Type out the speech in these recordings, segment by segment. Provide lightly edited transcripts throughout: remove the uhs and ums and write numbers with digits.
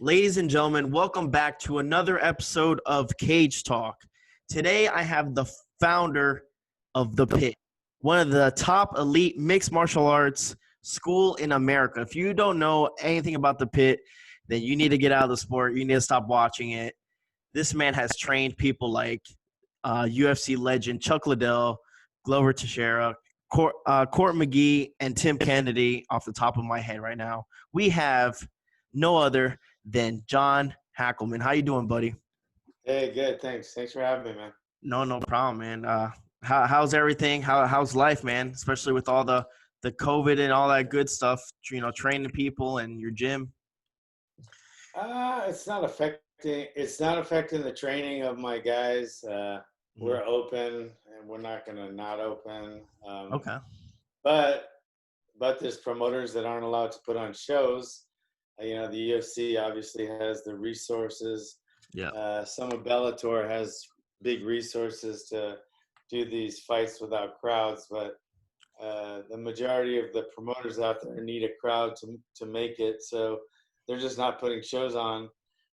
Ladies and gentlemen, welcome back to another episode of Cage Talk. Today I have the founder of The Pit, one of the top elite mixed martial arts school in America. If you don't know anything about The Pit, then you need to get out of the sport. You need to stop watching it. This man has trained people like UFC legend Chuck Liddell, Glover Teixeira, Court McGee, and Tim Kennedy off the top of my head right now. We have no other than John Hackleman. How you doing, buddy? Hey, good. Thanks for having me, man. No problem, man. How's everything? How's life, man? Especially with all the COVID and all that good stuff. Training people and your gym. It's not affecting. It's not affecting the training of my guys. We're open, and we're not going to not open. Okay. But there's promoters that aren't allowed to put on shows. The UFC obviously has the resources. Yeah. Some of Bellator has big resources to do these fights without crowds, but the majority of the promoters out there need a crowd to make it, so they're just not putting shows on.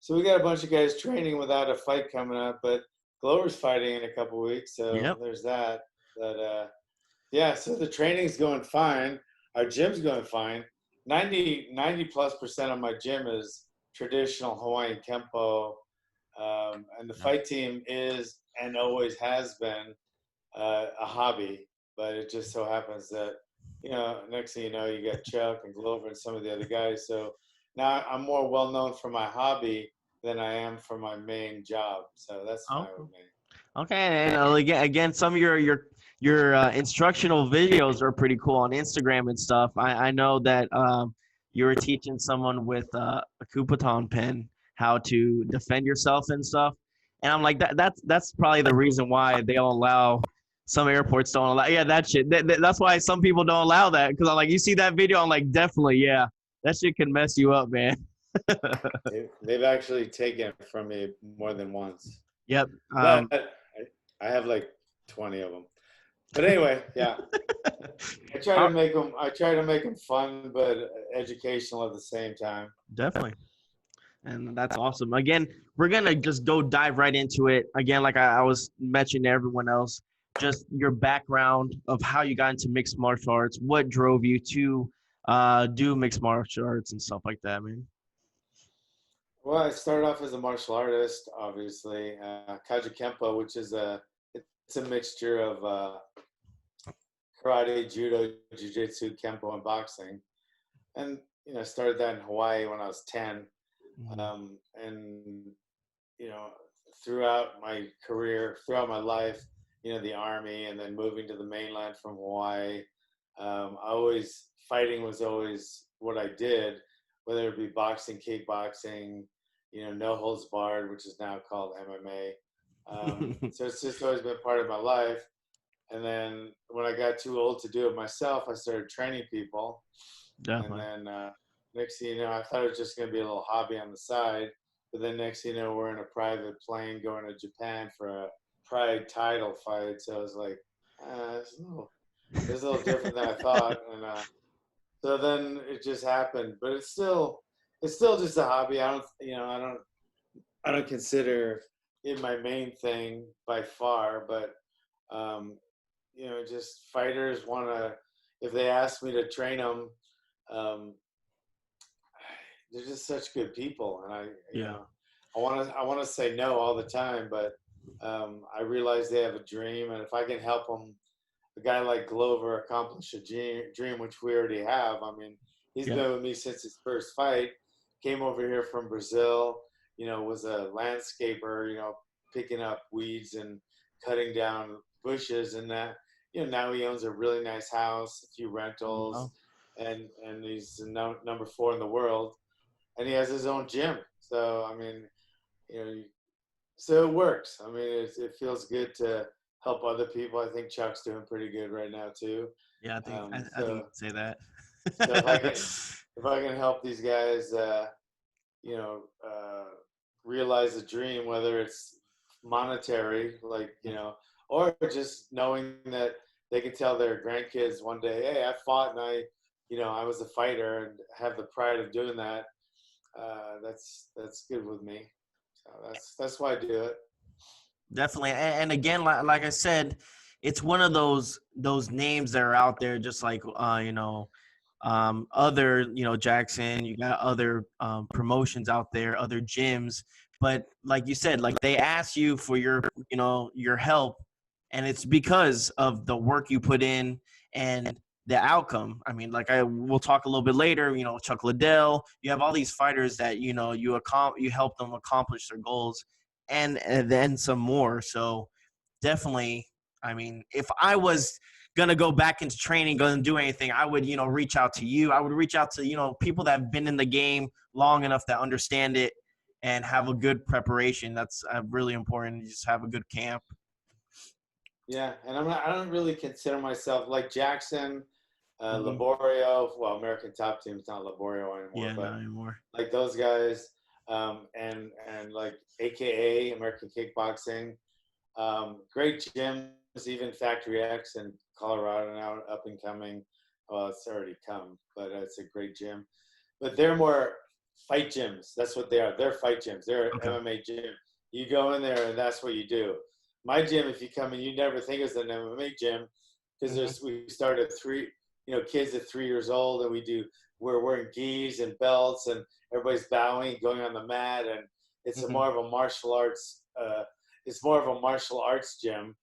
So we got a bunch of guys training without a fight coming up, but Glover's fighting in a couple weeks, so There's that. But so the training's going fine. Our gym's going fine. 90+% of my gym is traditional Hawaiian Kempo, and the fight team is and always has been a hobby. But it just so happens that, next thing you know, you got Chuck and Glover and some of the other guys. So now I'm more well known for my hobby than I am for my main job. So that's fine with me. Okay, and again, some of your instructional videos are pretty cool on Instagram and stuff. I know that you were teaching someone with a Kupaton pen how to defend yourself and stuff, and I'm like that's probably the reason why they don't allow. Some airports don't allow. Yeah, that shit. That's why some people don't allow that, because I'm like, you see that video, I'm like, definitely, yeah, that shit can mess you up, man. They've actually taken it from me more than once. Yep. But I have like 20 of them. But anyway, yeah. I try to make them fun but educational at the same time. Definitely. And that's awesome. Again, we're going to just dive right into it. Again, like I was mentioning to everyone else, just your background of how you got into mixed martial arts, what drove you to do mixed martial arts and stuff like that, man. Well, I started off as a martial artist, obviously. Kaja Kempo, which is it's a mixture of karate, judo, jiu-jitsu, kempo, and boxing. And, I started that in Hawaii when I was 10. And, throughout my career, throughout my life, the Army and then moving to the mainland from Hawaii, fighting was always what I did, whether it be boxing, kickboxing, no holds barred, which is now called MMA. So it's just always been part of my life. And then when I got too old to do it myself, I started training people. Definitely. And then next thing you know, I thought it was just going to be a little hobby on the side. But then next thing you know, we're in a private plane going to Japan for a Pride title fight. So I was like, it's a little different than I thought. And so then it just happened. But it's still just a hobby. I don't consider it my main thing by far. But just fighters want to, if they ask me to train them, they're just such good people, and I want to say no all the time, but I realize they have a dream, and if I can help them, a guy like Glover accomplish a dream, which we already have. I mean, he's been with me since his first fight. Came over here from Brazil. Was a landscaper. Picking up weeds and cutting down bushes, and that. Now he owns a really nice house, a few rentals, and he's number 4 in the world, and he has his own gym. So I mean, so it works. I mean, it feels good to help other people. I think Chuck's doing pretty good right now too. Yeah, I think you can say that. So if I can help these guys, realize a dream, whether it's monetary, or just knowing that they can tell their grandkids one day, hey, I fought and I was a fighter and have the pride of doing that. that's good with me. So that's why I do it. Definitely. And again, like I said, it's one of those names that are out there, just like other, Jackson, you got other promotions out there, other gyms. But like you said, like they ask you for your help, and it's because of the work you put in and the outcome. I mean, like we'll talk a little bit later, Chuck Liddell, you have all these fighters that, you help them accomplish their goals and then some more. So definitely, I mean, if I was gonna go back into training, gonna do anything, I would, reach out to you. I would reach out to, people that have been in the game long enough that understand it and have a good preparation. That's really important. You just have a good camp. Yeah, and I don't really consider myself like Jackson, Mm-hmm. Laborio. Well, American Top Team is not Laborio anymore, Yeah, not but anymore. like those guys, and like AKA American Kickboxing. Great gyms, even Factory X in Colorado now, up and coming. Well, it's already come, but it's a great gym. But they're more fight gyms. That's what they are. They're fight gyms. They're Okay. MMA gym. You go in there and that's what you do. My gym, if you come in, you never think it's an MMA gym because we start at kids at 3 years old, and we're wearing gis and belts, and everybody's bowing, going on the mat, and it's Mm-hmm. more of a martial arts. It's more of a martial arts gym.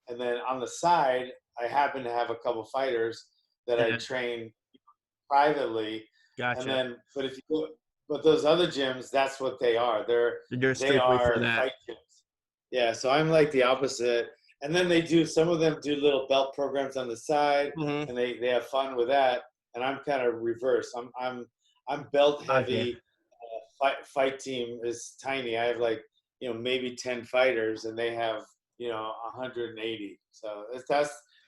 And then on the side, I happen to have a couple fighters that I Yeah, train privately. And gotcha. then, but those other gyms, that's what they are. They're They strictly for are that. fight gyms. Yeah. So I'm like the opposite. And then some of them do little belt programs on the side, Mm-hmm. and they have fun with that. And I'm kind of reverse. I'm belt Okay. heavy. Fight team is tiny. I have like maybe 10 fighters, and they have 180. So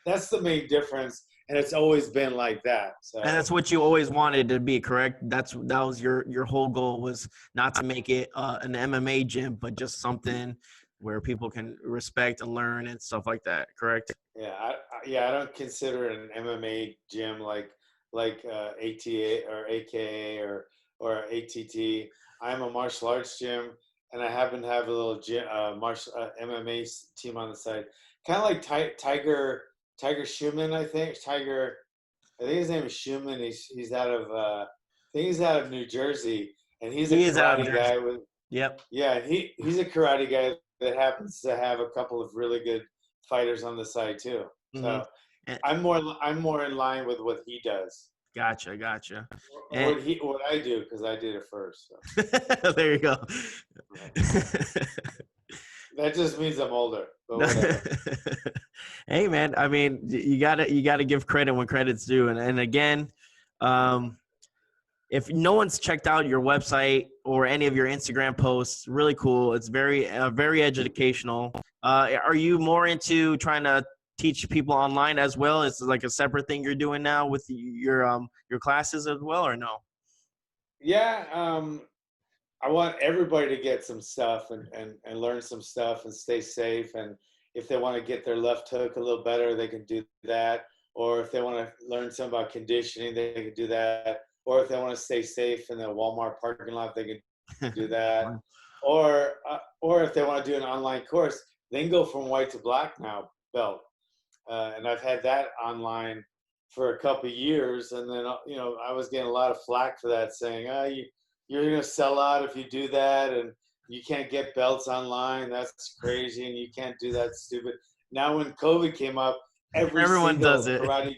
that's the main difference, and it's always been like that. And So that's what you always wanted to be, correct? That was your whole goal, was not to make it an MMA gym, but just something where people can respect and learn and stuff like that, correct? yeah, I don't consider it an MMA gym like ATA or AKA or ATT. I'm a martial arts gym, and I happen to have a little gym, martial MMA team on the side, kind of like Tiger Schumann, I think. I think his name is Schumann. He's out of I think he's out of New Jersey, and he's a He is out of karate Jersey. guy with Yep. yeah. He's a karate guy that happens to have a couple of really good fighters on the side too. Mm-hmm. So And, I'm more in line with what he does, gotcha. or And what I do, because I did it first. So. there you go. That just means I'm older, but whatever. Hey man, I mean, you gotta give credit when credit's due, and again, um, if no one's checked out your website or any of your Instagram posts, really cool. It's very educational. Are you more into trying to teach people online as well? Is it like a separate thing you're doing now with your classes as well, or no? Yeah, I want everybody to get some stuff and learn some stuff and stay safe. And if they want to get their left hook a little better, they can do that. Or if they want to learn something about conditioning, they can do that. Or if they want to stay safe in the Walmart parking lot, they can do that. Or if they want to do an online course, they can go from white to black now belt. And I've had that online for a couple of years, and then I was getting a lot of flack for that, saying, you're going to sell out if you do that, and you can't get belts online. That's crazy, and you can't do that stupid. Now, when COVID came up, every Everyone does single it. karate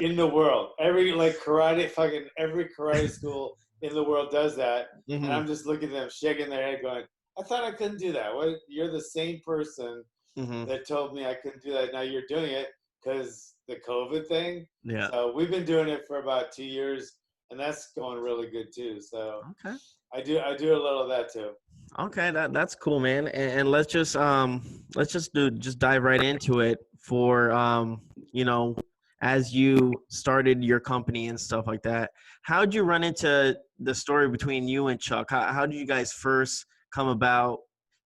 in the world, every karate school in the world does that, and Hmm. I'm just looking at them shaking their head, going, "I thought I couldn't do that. What? You're the same person Hmm. that told me I couldn't do that. Now you're doing it because the COVID thing." Yeah. So we've been doing it for about 2 years, and that's going really good too. So Okay. I do a little of that too. Okay, that's cool, man. And let's just dive right into it for as you started your company and stuff like that. How'd you run into the story between you and Chuck? How did you guys first come about?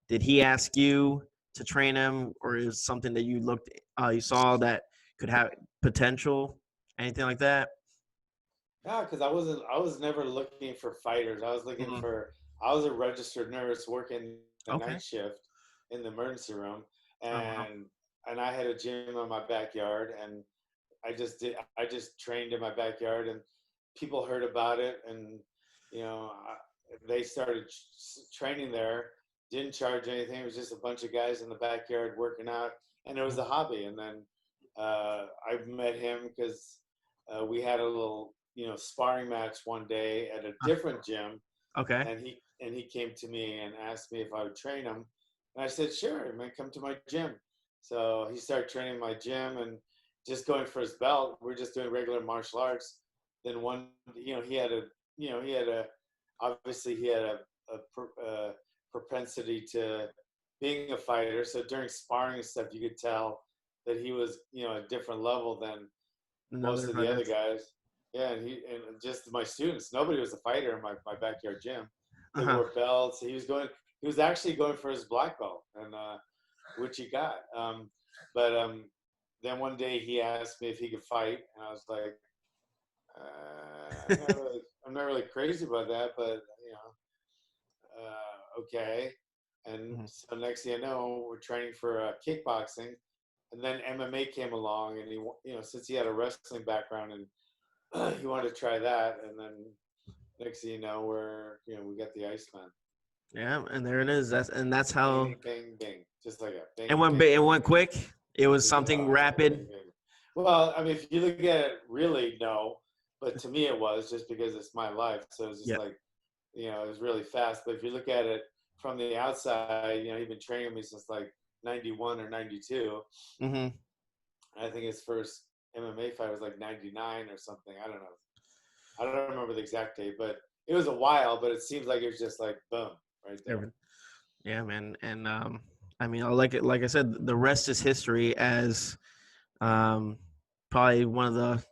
Did he ask you to train him, or is something that you saw that could have potential? Anything like that? Yeah, because I was never looking for fighters. Mhm. I was a registered nurse working the Okay. night shift in the emergency room, Oh wow. and I had a gym in my backyard, and I just trained in my backyard, and people heard about it, and they started training there. Didn't charge anything. It was just a bunch of guys in the backyard working out, and it was Mhm. a hobby. And then I met him because we had a little sparring match one day at a different gym, Okay. and he came to me and asked me if I would train him, and I said sure, man, come to my gym. So he started training my gym and just going for his belt. We're just doing regular martial arts. Then one, he had a, obviously he had a propensity to being a fighter. So during sparring and stuff, you could tell that he was, a different level than most Another of the other fighters. guys. Yeah, and just my students. Nobody was a fighter in my backyard gym. They Uh-huh. wore belts. He was actually going for his black belt, and which he got. But then one day he asked me if he could fight, and I was like, I'm not really crazy about that, but okay. And Mhm. so next thing I know, we're training for kickboxing, and then MMA came along, and since he had a wrestling background and he wanted to try that, and then next thing you know, we got the Iceman. Yeah, and there it is. That's how Bang, bang, bang, just like a it bang, went. bang, It went quick. It was bang, something bang, rapid. bang. Well, I mean, if you look at it, really, no. But to me, it was just because it's my life. So it's just Yeah. like, it was really fast. But if you look at it from the outside, he'd been training me since like 91 or 92. Hmm. I think his first MMA fight was like 99 or something. I don't know. I don't remember the exact date, but it was a while, but it seems like it was just like boom, right there. Yeah, man. And I mean, like I said, the rest is history. As um, probably one of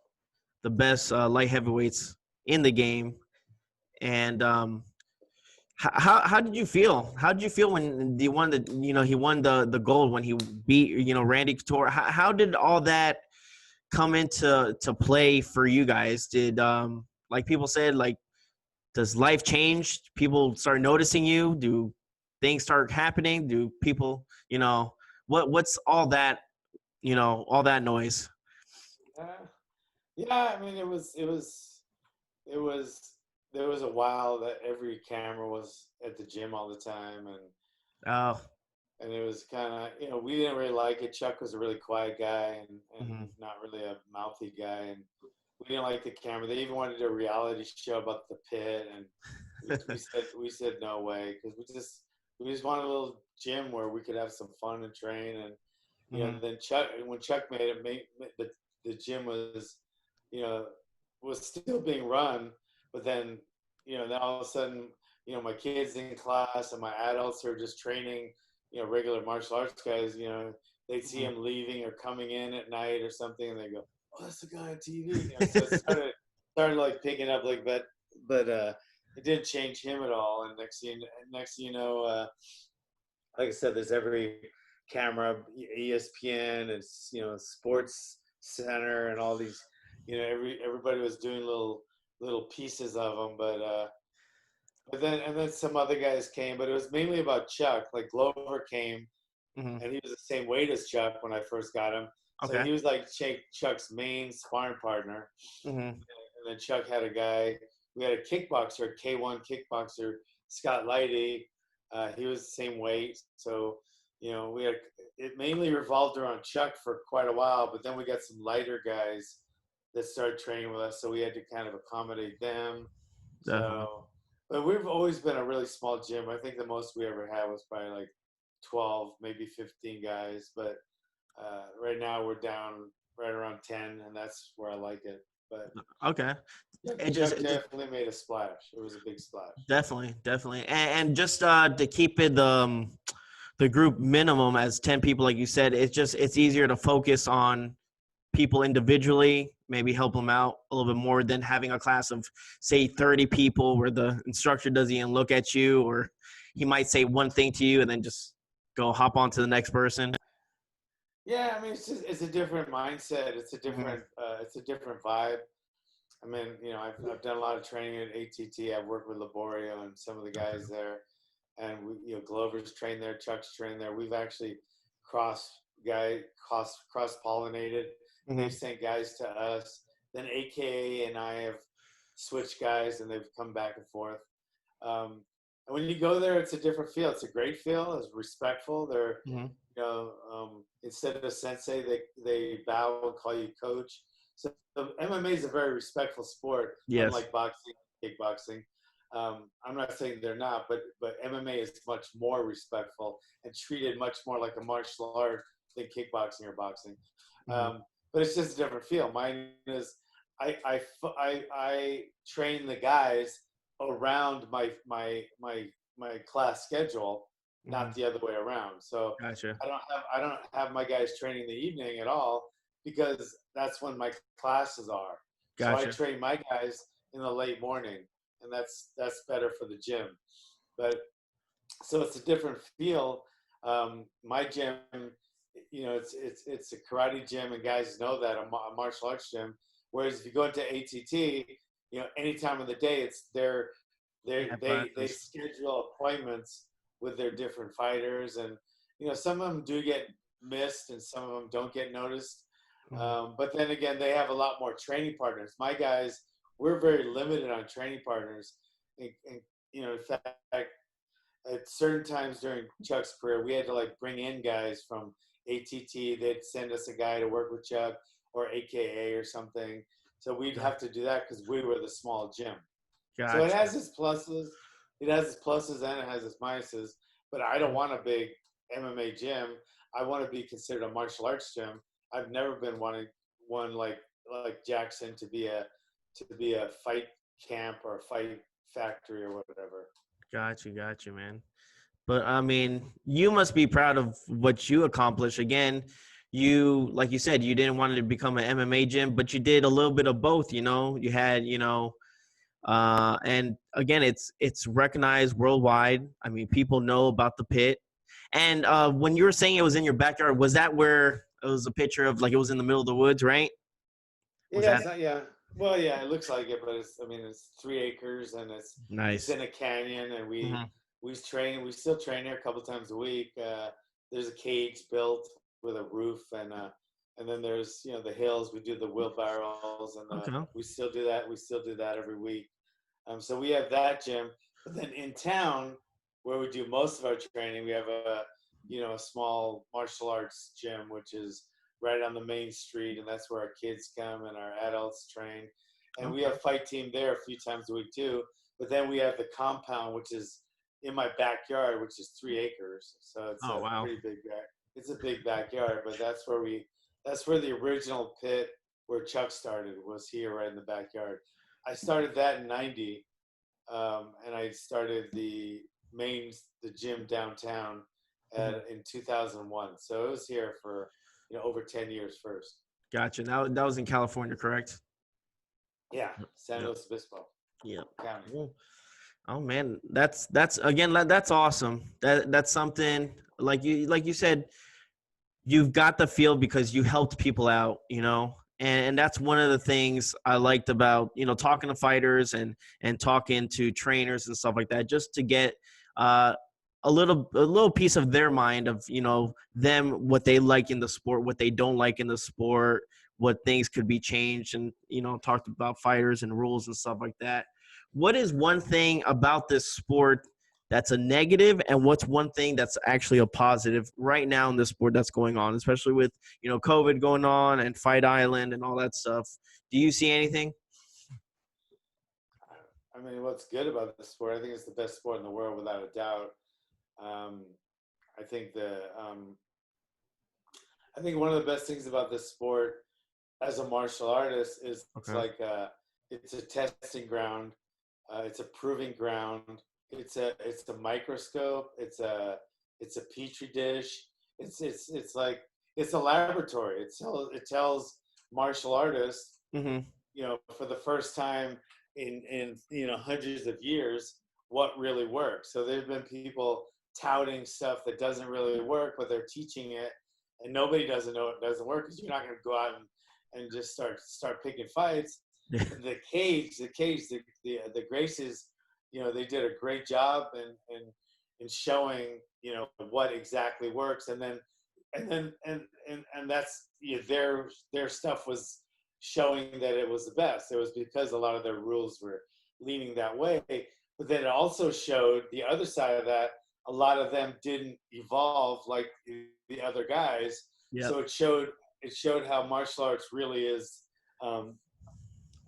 the best light heavyweights in the game. And how did you feel? How did you feel when he won he won the gold when he beat Randy Couture? How did all that come into play for you guys? Did like people said, like, does life change? People start noticing you? Do things start happening? Do people, what's all that, all that noise? Uh, yeah, I mean, it was there was a while that every camera was at the gym all the time, Oh, and it was kind of we didn't really like it. Chuck was a really quiet guy and mhm. not really a mouthy guy, and we didn't like the camera. They even wanted a reality show about the pit, and we said no way because we just wanted a little gym where we could have some fun and train. And Mhm. then Chuck made it, the gym was you know was still being run, but then then all of a sudden my kids in class and my adults who are just training regular martial arts guys, they'd see Mhm. him leaving or coming in at night or something, and they go, "Oh, that's the guy on TV." So it started like picking up, like, but it didn't change him at all. And next thing you know, like I said, there's every camera, ESPN, and Sports Center, and all these. Everybody was doing little pieces of them, but then some other guys came, but it was mainly about Chuck. Like Glover came, Mhm. and he was the same weight as Chuck when I first got him, so Okay. he was like Chuck's main sparring partner. Mhm. And then Chuck had a guy. We had a kickboxer, K1 kickboxer, Scott Lighty. He was the same weight, so we had it mainly revolved around Chuck for quite a while. But then we got some lighter guys that started training with us, so we had to kind of accommodate them. Definitely. So, but we've always been a really small gym. I think the most we ever had was probably like 12, maybe 15 guys. But right now we're down right around 10, and that's where I like it. But Okay. Chuck definitely made a splash. It was a big splash. Definitely. And just to keep it the group minimum as 10 people, like you said, it's easier to focus on people individually, maybe help them out a little bit more than having a class of, say, 30 people where the instructor doesn't even look at you, or he might say one thing to you and then just go hop on to the next person. Yeah, I mean, it's a different mindset. Mm-hmm. It's a different vibe. I mean, I've done a lot of training at ATT. I've worked with Laborio and some of the guys there, and Glover's trained there, Chuck's trained there. We've actually cross pollinated. They've sent guys to us. Then AKA and I have switched guys, and they've come back and forth. And when you go there, it's a different feel. It's a great feel. It's respectful. They're, instead of sensei, they bow and call you coach. So MMA is a very respectful sport, unlike boxing, kickboxing. I'm not saying they're not, but MMA is much more respectful and treated much more like a martial art than kickboxing or boxing. But it's just a different feel. Mine is I train the guys around my class schedule, not the other way around. So Gotcha. I don't have my guys training in the evening at all because that's when my classes are. Gotcha. So I train my guys in the late morning, and that's better for the gym. But so it's a different feel. My gym, it's a karate gym, and guys know that a martial arts gym. Whereas if you go into ATT, any time of the day, it's they schedule appointments with their different fighters, and some of them do get missed, and some of them don't get noticed. But then again, they have a lot more training partners. My guys, we're very limited on training partners. And in fact, at certain times during Chuck's career, we had to bring in guys from ATT. They'd send us a guy to work with Chuck or AKA or something. So we'd have to do that because we were the small gym. Gotcha. So it has its pluses. It has its pluses and it has its minuses. But I don't want a big MMA gym. I want to be considered a martial arts gym. I've never been one like Jackson to be a fight camp or a fight factory or whatever. Got you, man. But I mean, you must be proud of what you accomplished. Again, like you said, you didn't want to become an MMA gym, but you did a little bit of both. You had, and again, it's recognized worldwide. I mean, people know about the pit. And when you were saying it was in your backyard, was that where it was a picture of it was in the middle of the woods, right? Yeah. Well, yeah, it looks like it, but it's 3 acres and it's nice. It's in a canyon, and we still train here a couple times a week. There's a cage built with a roof, and then there's the hills. We do the wheelbarrows, and we still do that. We still do that every week. So we have that gym, but then in town where we do most of our training, we have a small martial arts gym, which is right on the main street, and that's where our kids come and our adults train. And we have fight team there a few times a week too. But then we have the compound, which is in my backyard, which is 3 acres. So it's pretty big. It's a big backyard, but that's where the original pit where Chuck started was here right in the backyard. I started that in '90, and I started the gym downtown in 2001. So it was here for over 10 years first. Gotcha. Now that was in California, correct? Yeah, San Luis Obispo. Yeah. Oh man, that's awesome. That's something like you said. You've got the feel because you helped people out, and that's one of the things I liked about talking to fighters and talking to trainers and stuff like that, just to get a little piece of their mind of them, what they like in the sport, what they don't like in the sport, what things could be changed, and talked about fighters and rules and stuff like that. What is one thing about this sport that's a negative, and what's one thing that's actually a positive right now in this sport that's going on, especially with COVID going on and Fight Island and all that stuff? Do you see anything? I mean, what's good about this sport? I think it's the best sport in the world without a doubt. I think one of the best things about this sport as a martial artist is it's a testing ground. It's a proving ground. It's a microscope. It's a petri dish. It's a laboratory. It tells martial artists, for the first time in hundreds of years, what really works. So there've been people touting stuff that doesn't really work, but they're teaching it, and nobody doesn't know it doesn't work because you're not going to go out and just start picking fights. the Gracies, they did a great job in showing, what exactly works, and that's, their stuff was showing that it was the best. It was because a lot of their rules were leaning that way. But then it also showed the other side of that. A lot of them didn't evolve like the other guys. Yep. So it showed how martial arts really is,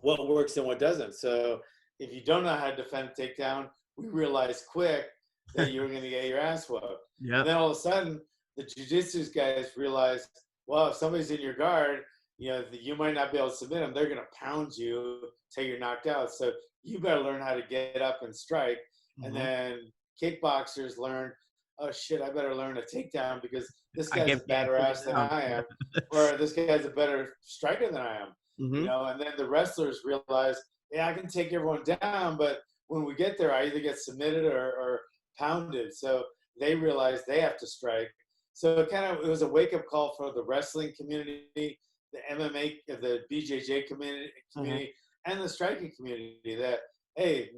what works and what doesn't. So if you don't know how to defend a takedown, we realized quick that you were going to get your ass whooped. Yep. And then all of a sudden, the jiu-jitsu guys realized, well, if somebody's in your guard, you might not be able to submit them. They're going to pound you till you're knocked out. So you better learn how to get up and strike. Mm-hmm. And then kickboxers learn, oh shit, I better learn a takedown because this guy's a better ass than I am, or this guy's a better striker than I am. Mm-hmm. And then the wrestlers realize, yeah, I can take everyone down, but when we get there, I either get submitted or pounded. So they realize they have to strike. So it was a wake-up call for the wrestling community, the MMA, the BJJ community, and the striking community, that, hey,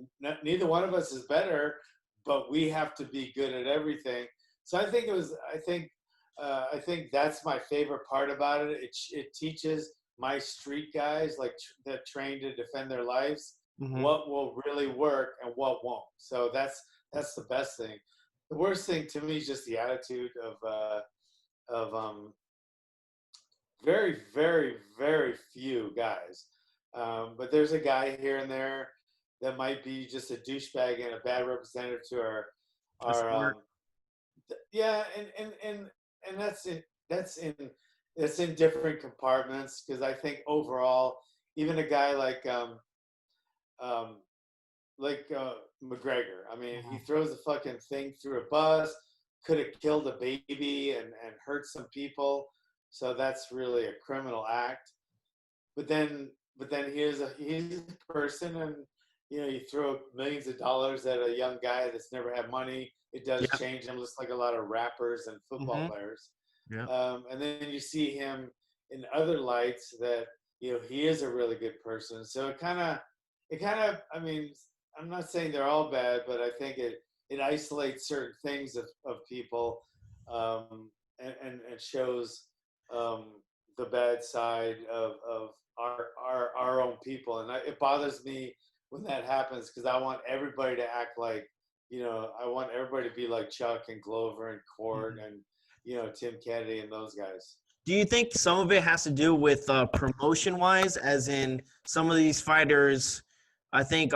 neither one of us is better, but we have to be good at everything. So I think I think that's my favorite part about it. It teaches my street guys, like that train to defend their lives, what will really work and what won't. So that's the best thing. The worst thing to me is just the attitude of very, very, very few guys. But there's a guy here and there that might be just a douchebag and a bad representative to our yeah, and that's in different compartments, because I think overall, even a guy like McGregor, I mean, he throws a fucking thing through a bus, could have killed a baby and hurt some people, so that's really a criminal act. But then he's a person, and you throw millions of dollars at a young guy that's never had money. It does change him, just like a lot of rappers and football players. Yeah. And then you see him in other lights that he is a really good person. So it kind of, I mean, I'm not saying they're all bad, but I think it isolates certain things of people, and shows the bad side of our own people. And it bothers me when that happens, because I want everybody to act like, I want everybody to be like Chuck and Glover and Cord and Tim Kennedy and those guys. Do you think some of it has to do with promotion-wise, as in some of these fighters? I think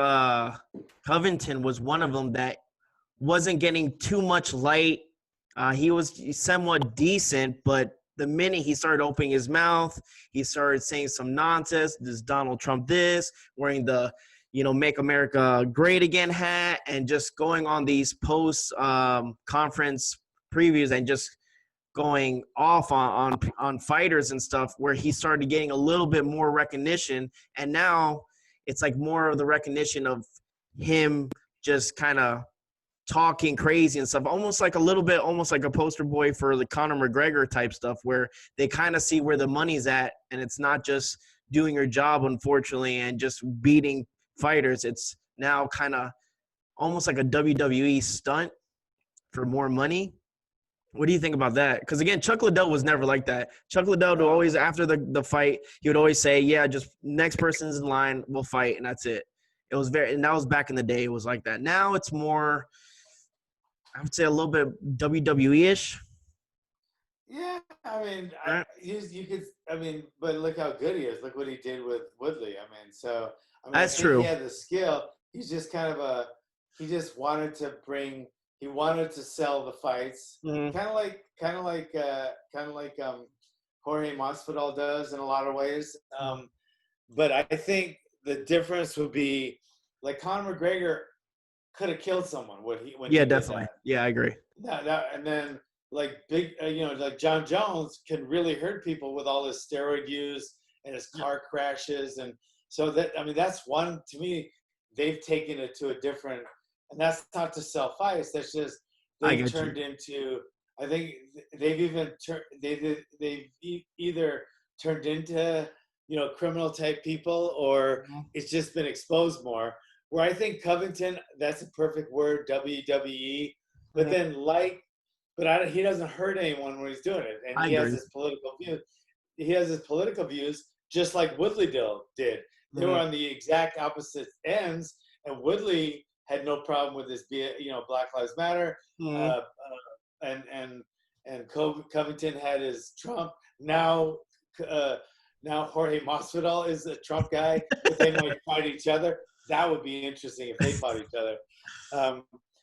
Covington was one of them that wasn't getting too much light. He was somewhat decent, but the minute he started opening his mouth, he started saying some nonsense. This Donald Trump this, wearing the Make America Great Again hat, and just going on these post conference previews and just going off on fighters and stuff, where he started getting a little bit more recognition. And now it's like more of the recognition of him just kind of talking crazy and stuff, almost like a poster boy for the Conor McGregor type stuff, where they kind of see where the money's at, and it's not just doing your job, unfortunately, and just beating fighters. It's now kind of almost like a WWE stunt for more money. What do you think about that? Because, again, Chuck Liddell was never like that. Chuck Liddell would always, after the fight, he would always say, yeah, just next person's in line, we'll fight, and that's it. It was and that was back in the day. It was like that. Now it's more, I would say, a little bit WWE-ish. Yeah, I mean, you could, but look how good he is. Look what he did with Woodley. That's true. He had the skill. He's just he just wanted to sell the fights, kind of like Jorge Masvidal does in a lot of ways. But I think the difference would be, like, Conor McGregor could have killed someone when he definitely. Yeah, I agree. And then, like, big, like John Jones can really hurt people with all his steroid use and his car crashes, and so that's one, to me, they've taken it to a different, and that's not to sell fights. That's just they've turned into. I think they've either turned into criminal type people, or it's just been exposed more. Where I think Covington, that's a perfect word, WWE. But then he doesn't hurt anyone when he's doing it, and I he has agree. his political view. He has his political views, just like Liddell did. They were on the exact opposite ends, and Woodley had no problem with this, Black Lives Matter, and Covington had his Trump. Now Jorge Masvidal is a Trump guy, but they might fight each other. That would be interesting if they fought each other.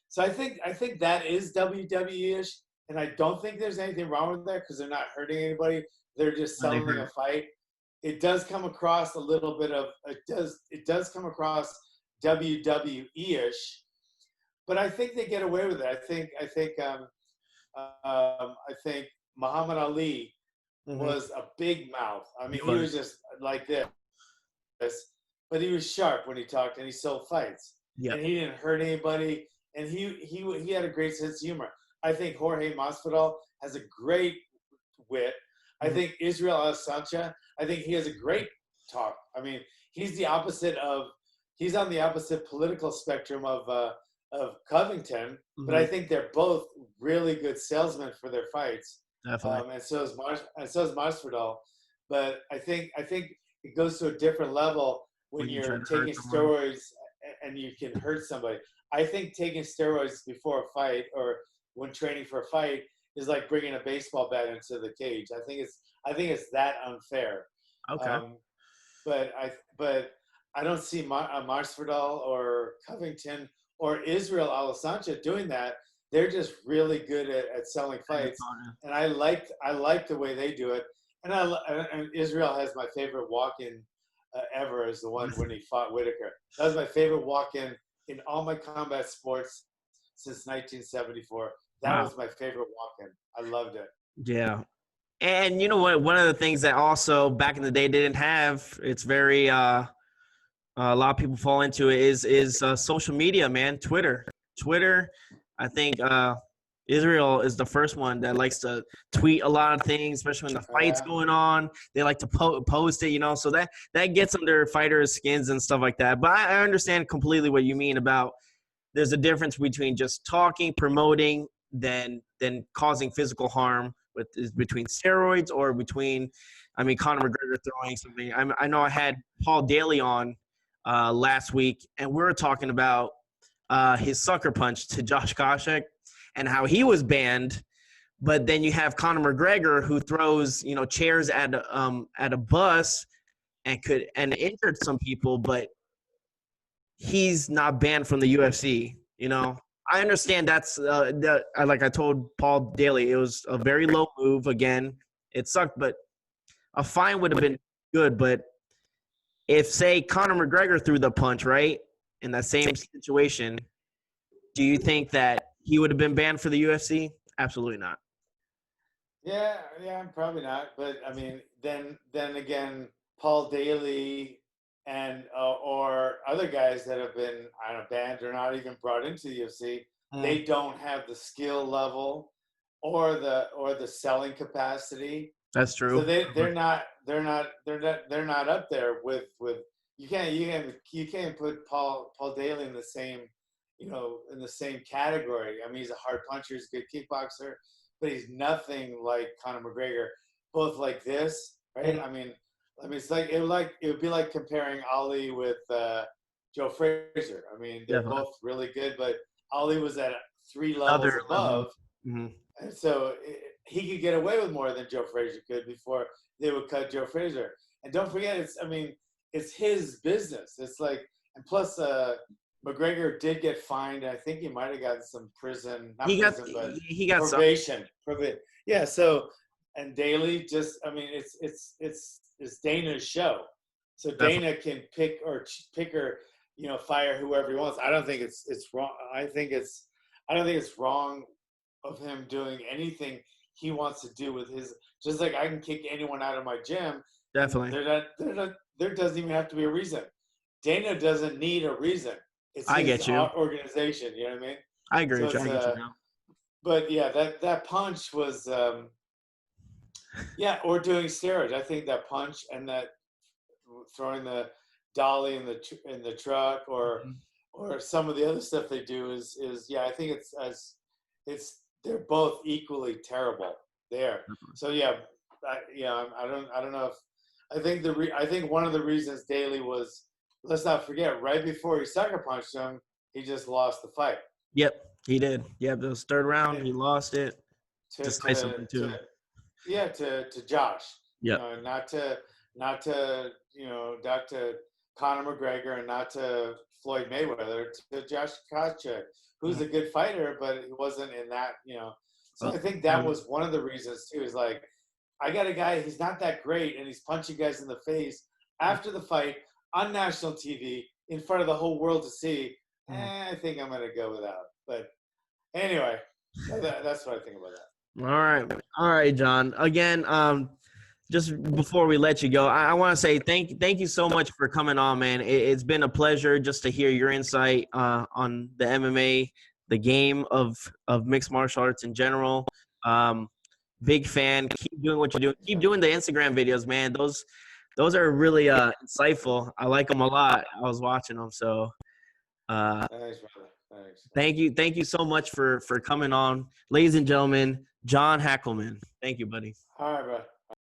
So I think that is WWE-ish, and I don't think there's anything wrong with that because they're not hurting anybody. They're just selling a fight. It does come across a little bit of it does come across WWE-ish, but I think they get away with it. I think Muhammad Ali was a big mouth. I mean, he was just like this, but he was sharp when he talked, and he sold fights, and he didn't hurt anybody, and he had a great sense of humor. I think Jorge Masvidal has a great wit. I think Israel Adesanya, I think he has a great talk. I mean, he's on the opposite political spectrum of Covington, but I think they're both really good salesmen for their fights. Definitely. And so is Masvidal. But I think it goes to a different level when you're taking steroids and you can hurt somebody. I think taking steroids before a fight or when training for a fight is like bringing a baseball bat into the cage. I think it's that unfair. Okay. But I don't see Masvidal or Covington or Israel Adesanya doing that. They're just really good at selling fights, and I like the way they do it. And Israel has my favorite walk-in ever is the one when he fought Whitaker. That was my favorite walk-in in all my combat sports since 1974. That was my favorite walk-in. I loved it. Yeah. And you know what? One of the things that also back in the day didn't have, it's very a lot of people fall into it is social media, man. Twitter. I think Israel is the first one that likes to tweet a lot of things, especially when the fight's going on. They like to post it, so that gets under fighters' skins and stuff like that. But I understand completely what you mean about there's a difference between just talking, promoting, than causing physical harm between steroids or between, Conor McGregor throwing something. I know I had Paul Daly on last week, and we were talking about his sucker punch to Josh Koscheck and how he was banned. But then you have Conor McGregor who throws, chairs at a bus and injured some people, but he's not banned from the UFC. I understand that's like I told Paul Daly, it was a very low move. Again, it sucked, but a fine would have been good. But if, say, Conor McGregor threw the punch, right, in that same situation, do you think that he would have been banned for the UFC? Absolutely not. Yeah, probably not. But I mean, then again, Paul Daly and or other guys that have been banned or not even brought into the UFC, they don't have the skill level or the selling capacity. That's true. So they're not up there with you can't put Paul Daly in the same in the same category. I mean, he's a hard puncher, he's a good kickboxer, but he's nothing like Conor McGregor. Both like this, right? I mean, it's like it would be like comparing Ali with Joe Frazier. I mean, they're both really good, but Ali was at 3 levels above, and so he could get away with more than Joe Frazier could before they would cut Joe Frazier. And don't forget, it's his business. It's like, and plus, McGregor did get fined. I think he might have gotten some he got probation. Yeah. So, and Daly just, it's Dana's show. So Dana can pick or fire whoever he wants. I don't think it's wrong. I don't think it's wrong of him doing anything he wants to do with his. Just like I can kick anyone out of my gym. Definitely. There doesn't even have to be a reason. Dana doesn't need a reason. It's his organization. You know what I mean? I agree with you. I get you now. But yeah, that punch was or doing steroids. I think that punch and that throwing the dolly in the truck, or some of the other stuff they do is yeah, I think it's they're both equally terrible there. So yeah, I don't know if I think one of the reasons Daly was, let's not forget, right before he sucker punched him, he just lost the fight. Yep, he did. Yep, the third round, he lost it to decisively too. to Josh. Yep. Not to not to Conor McGregor, and not to Floyd Mayweather, to Josh Koscheck, who's a good fighter, but he wasn't in that. So I think that was one of the reasons too. Is like, I got a guy, he's not that great, and he's punching guys in the face after the fight on national TV in front of the whole world to see. I think I'm gonna go without. But anyway, that's what I think about that. All right, John. Again, just before we let you go, I want to say thank you so much for coming on, man. It's been a pleasure just to hear your insight on the MMA, the game of mixed martial arts in general. Big fan. Keep doing what you're doing. Keep doing the Instagram videos, man. Those are really insightful. I like them a lot. I was watching them, so. Thanks, brother. Thanks. Thank you so much for coming on, ladies and gentlemen. John Hackleman. Thank you, buddy. All right, bro.